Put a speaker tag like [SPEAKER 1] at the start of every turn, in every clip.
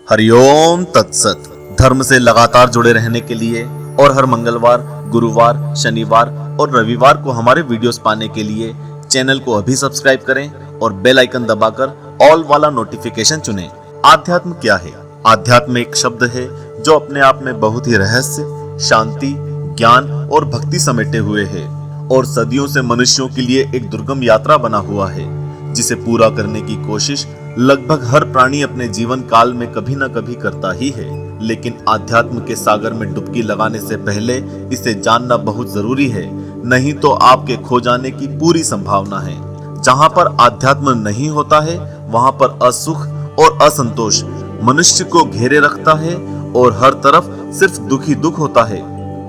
[SPEAKER 1] हरिओम तत्सत। धर्म से लगातार जुड़े रहने के लिए और हर मंगलवार, गुरुवार, शनिवार और रविवार को हमारे वीडियोस पाने के लिए चैनल को अभी सब्सक्राइब करें और बेल आइकन दबाकर ऑल वाला नोटिफिकेशन चुनें। आध्यात्म क्या है? आध्यात्म एक शब्द है जो अपने आप में बहुत ही रहस्य, शांति, ज्ञान और भक्ति समेटे हुए है और सदियों से मनुष्यों के लिए एक दुर्गम यात्रा बना हुआ है जिसे पूरा करने की कोशिश लगभग हर प्राणी अपने जीवन काल में कभी न कभी करता ही है। लेकिन आध्यात्म के सागर में डुबकी लगाने से पहले इसे जानना बहुत जरूरी है, नहीं तो आपके खो जाने की पूरी संभावना है। जहाँ पर आध्यात्म नहीं होता है वहाँ पर असुख और असंतोष मनुष्य को घेरे रखता है और हर तरफ सिर्फ दुख ही दुख होता है।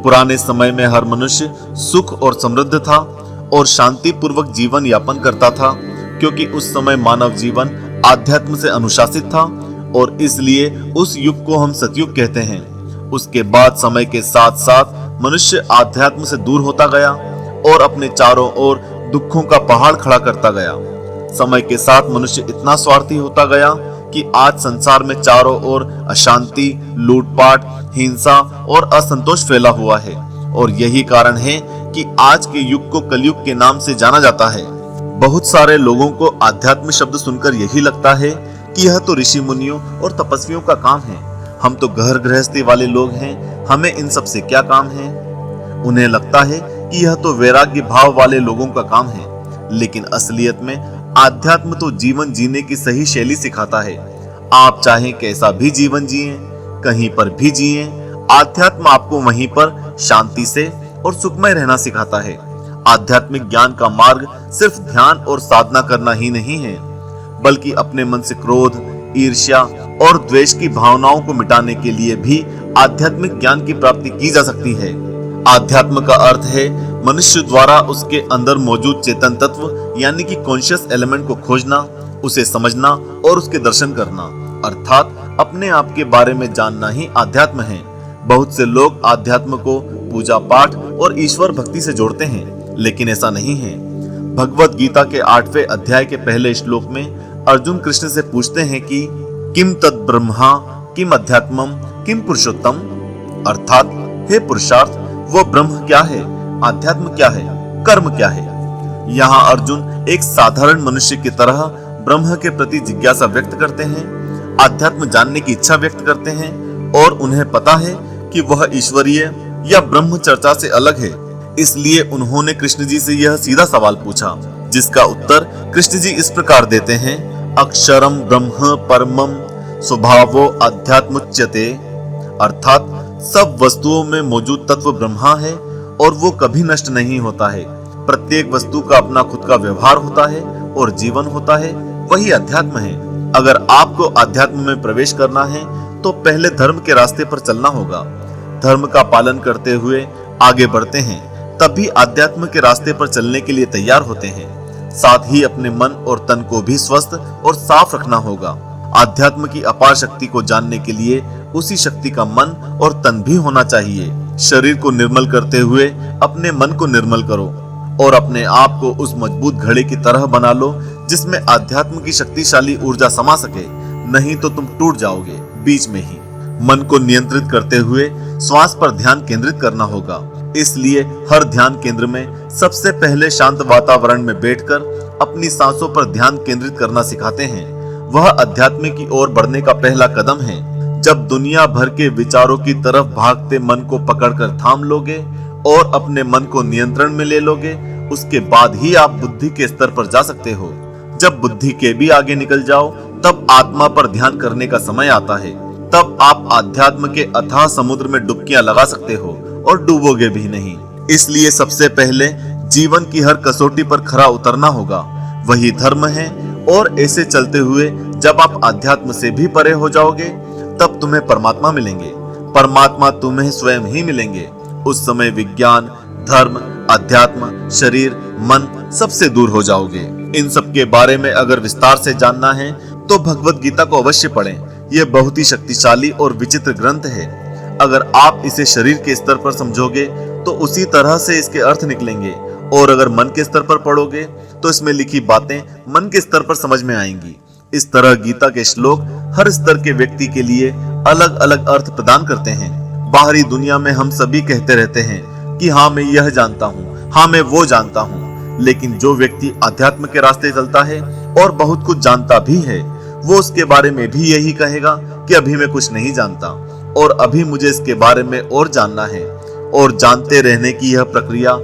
[SPEAKER 1] पुराने समय में हर मनुष्य सुख और समृद्ध था और शांति पूर्वक जीवन यापन करता था, क्योंकि उस समय मानव जीवन आध्यात्म से अनुशासित था और इसलिए उस युग को हम सतयुग कहते हैं। उसके बाद समय के साथ साथ मनुष्य आध्यात्म से दूर होता गया और अपने चारों ओर दुखों का पहाड़ खड़ा करता गया। समय के साथ मनुष्य इतना स्वार्थी होता गया कि आज संसार में चारों ओर अशांति, लूटपाट, हिंसा और असंतोष फैला हुआ है और यही कारण है कि आज के युग को कलयुग के नाम से जाना जाता है। बहुत सारे लोगों को आध्यात्म शब्द सुनकर यही लगता है कि यह तो ऋषि मुनियों और तपस्वियों का काम है। हम तो घर गृहस्थी वाले लोग हैं, हमें इन सब से क्या काम है। उन्हें लगता है कि यह तो वैराग्य भाव वाले लोगों का काम है, लेकिन असलियत में आध्यात्म तो जीवन जीने की सही शैली सिखाता है। आप चाहे कैसा भी जीवन जिए, कहीं पर भी जिए, आध्यात्म आपको वहीं पर शांति से और सुखमय रहना सिखाता है। आध्यात्मिक ज्ञान का मार्ग सिर्फ ध्यान और साधना करना ही नहीं है, बल्कि अपने मन से क्रोध, ईर्ष्या और द्वेष की भावनाओं को मिटाने के लिए भी आध्यात्मिक ज्ञान की प्राप्ति की जा सकती है। आध्यात्म का अर्थ है मनुष्य द्वारा उसके अंदर मौजूद चेतन तत्व यानी कि कॉन्शियस एलिमेंट को खोजना, उसे समझना और उसके दर्शन करना, अर्थात अपने आप के बारे में जानना ही आध्यात्म है। बहुत से लोग आध्यात्म को पूजा पाठ और ईश्वर भक्ति से जोड़ते हैं, लेकिन ऐसा नहीं है। भगवत गीता के 8वें अध्याय के पहले श्लोक में अर्जुन कृष्ण से पूछते हैं कि किम तद ब्रह्मा किम अध्यात्मम किम पुरुषोत्तम, अर्थात हे पुरुषार्थ, वो ब्रह्म क्या है, आध्यात्म क्या है, कर्म क्या है। यहाँ अर्जुन एक साधारण मनुष्य की तरह ब्रह्म के प्रति जिज्ञासा व्यक्त करते हैं, आध्यात्म जानने की इच्छा व्यक्त करते हैं और उन्हें पता है कि वह ईश्वरीय या ब्रह्म चर्चा से अलग है। इसलिए उन्होंने कृष्ण जी से यह सीधा सवाल पूछा, जिसका उत्तर कृष्ण जी इस प्रकार देते हैं, अक्षरम ब्रह्म परमम स्वभावो अध्यात्मुच्यते, अर्थात सब वस्तुओं में मौजूद तत्व ब्रह्मा है और वो कभी नष्ट नहीं होता है। प्रत्येक वस्तु का अपना खुद का व्यवहार होता है और जीवन होता है, वही अध्यात्म है। अगर आपको अध्यात्म में प्रवेश करना है तो पहले धर्म के रास्ते पर चलना होगा। धर्म का पालन करते हुए आगे बढ़ते हैं, तभी अध्यात्म के रास्ते पर चलने के लिए तैयार होते हैं। साथ ही अपने मन और तन को भी स्वस्थ और साफ रखना होगा। आध्यात्म की अपार शक्ति को जानने के लिए उसी शक्ति का मन और तन भी होना चाहिए। शरीर को निर्मल करते हुए अपने मन को निर्मल करो और अपने आप को उस मजबूत घड़े की तरह बना लो जिसमें आध्यात्म की शक्तिशाली ऊर्जा समा सके, नहीं तो तुम टूट जाओगे बीच में ही। मन को नियंत्रित करते हुए श्वास पर ध्यान केंद्रित करना होगा। इसलिए हर ध्यान केंद्र में सबसे पहले शांत वातावरण में बैठकर अपनी सांसों पर ध्यान केंद्रित करना सिखाते हैं। वह अध्यात्म की ओर बढ़ने का पहला कदम है। जब दुनिया भर के विचारों की तरफ भागते मन को पकड़कर थाम लोगे और अपने मन को नियंत्रण में ले लोगे, उसके बाद ही आप बुद्धि के स्तर पर जा सकते हो। जब बुद्धि के भी आगे निकल जाओ तब आत्मा पर ध्यान करने का समय आता है। तब आप आध्यात्म के अथाह समुद्र में डुबकियां लगा सकते हो और डूबोगे भी नहीं। इसलिए सबसे पहले जीवन की हर कसौटी पर खरा उतरना होगा, वही धर्म है। और ऐसे चलते हुए जब आप आध्यात्म से भी परे हो जाओगे तब तुम्हें परमात्मा मिलेंगे। परमात्मा तुम्हें स्वयं ही मिलेंगे। उस समय विज्ञान, धर्म, अध्यात्म, शरीर, मन सबसे दूर हो जाओगे। इन सब के बारे में अगर विस्तार से जानना है तो भगवत गीता को अवश्य पढ़ें। यह बहुत ही शक्तिशाली और विचित्र ग्रंथ है। अगर आप इसे शरीर के स्तर पर समझोगे तो उसी तरह से इसके अर्थ निकलेंगे, और अगर मन के स्तर पर पढ़ोगे तो इसमें लिखी बातें मन के स्तर पर समझ में आएंगी। इस तरह गीता के श्लोक हर स्तर के व्यक्ति के लिए अलग अलग अर्थ प्रदान करते हैं। बाहरी दुनिया में हम सभी कहते रहते हैं कि हाँ मैं यह जानता हूँ, हाँ मैं वो जानता हूँ, लेकिन जो व्यक्ति अध्यात्म के रास्ते चलता है और बहुत कुछ जानता भी है, वो उसके बारे में भी यही कहेगा कि अभी मैं कुछ नहीं जानता और अभी मुझे इसके बारे में और जानना है। और जानते रहने की यह प्रक्रिया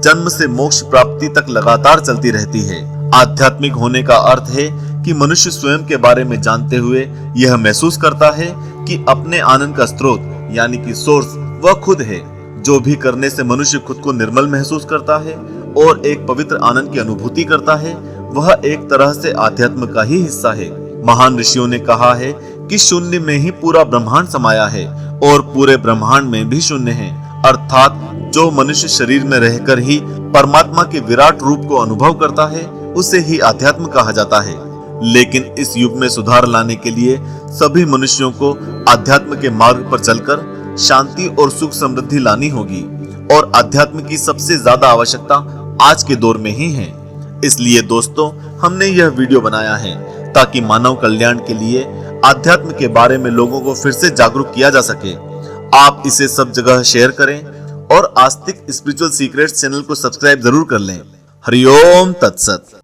[SPEAKER 1] जन्म से मोक्ष प्राप्ति तक लगातार चलती रहती है। आध्यात्मिक होने का अर्थ है कि मनुष्य स्वयं के बारे में जानते हुए यह महसूस करता है कि अपने आनंद का स्रोत यानी कि सोर्स वह खुद है। जो भी करने से मनुष्य खुद को निर्मल महसूस करता है और एक पवित्र आनंद की अनुभूति करता है, वह एक तरह से आध्यात्म का ही हिस्सा है। महान ऋषियों ने कहा है कि शून्य में ही पूरा ब्रह्मांड समाया है और पूरे ब्रह्मांड में भी शून्य है, अर्थात जो मनुष्य शरीर में रहकर ही परमात्मा के विराट रूप को अनुभव करता है उसे ही आध्यात्म कहा जाता है। लेकिन इस युग में सुधार लाने के लिए सभी मनुष्यों को आध्यात्म के मार्ग पर चलकर शांति और सुख समृद्धि लानी होगी और अध्यात्म की सबसे ज्यादा आवश्यकता आज के दौर में ही है। इसलिए दोस्तों, हमने यह वीडियो बनाया है ताकि मानव कल्याण के लिए आध्यात्म के बारे में लोगों को फिर से जागरूक किया जा सके। आप इसे सब जगह शेयर करें और आस्तिक स्पिरिचुअल सीक्रेट्स चैनल को सब्सक्राइब जरूर कर लें। हरिओम तत्सत।